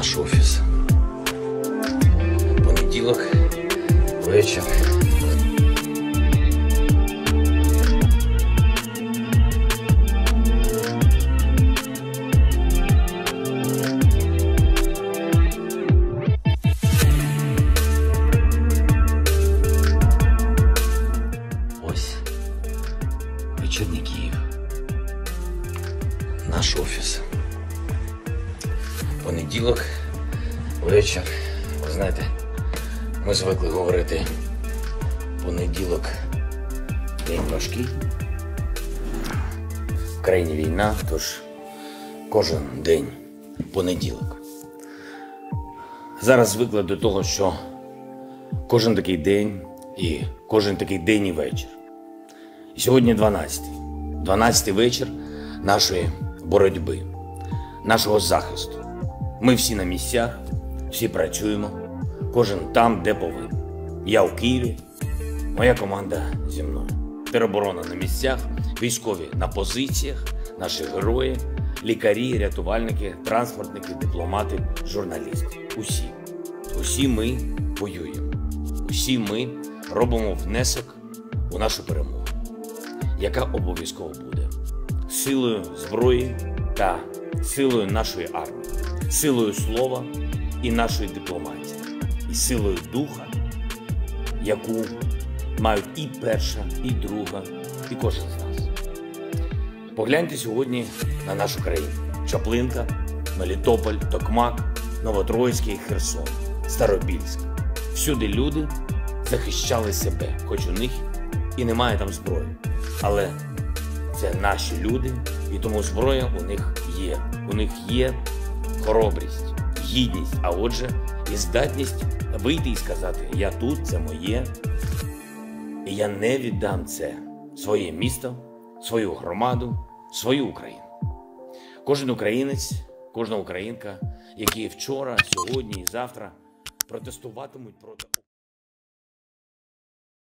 наш офіс. Понеділок, вечір. Ось вечірній Київ. Наш офіс. Понеділок, вечір. Ви знаєте, ми звикли говорити понеділок день важкий. В країні війна, тож кожен день понеділок. Зараз звикли до того, що кожен такий день і кожен такий день і вечір. І сьогодні 12-й. 12-й вечір нашої боротьби, нашого захисту. Ми всі на місцях, всі працюємо, кожен там, де повинен. Я у Києві, моя команда зі мною. Тероборона на місцях, військові на позиціях, наші герої, лікарі, рятувальники, транспортники, дипломати, журналісти. Усі. Усі ми воюємо. Усі ми робимо внесок у нашу перемогу, яка обов'язково буде. Силою зброї та силою нашої армії, силою слова і нашої дипломатії, і силою духа, яку мають і перша, і друга, і кожен з нас. Погляньте сьогодні на нашу країну. Чаплинка, Мелітополь, Токмак, Новотроїцький, Херсон, Старобільськ. Всюди люди захищали себе, хоч у них і немає там зброї. Але це наші люди, і тому зброя у них є. У них є хоробрість, гідність, а отже, і здатність вийти і сказати: я тут, це моє, і я не віддам це, своє місто, свою громаду, свою Україну. Кожен українець, кожна українка, які вчора, сьогодні і завтра протестуватимуть проти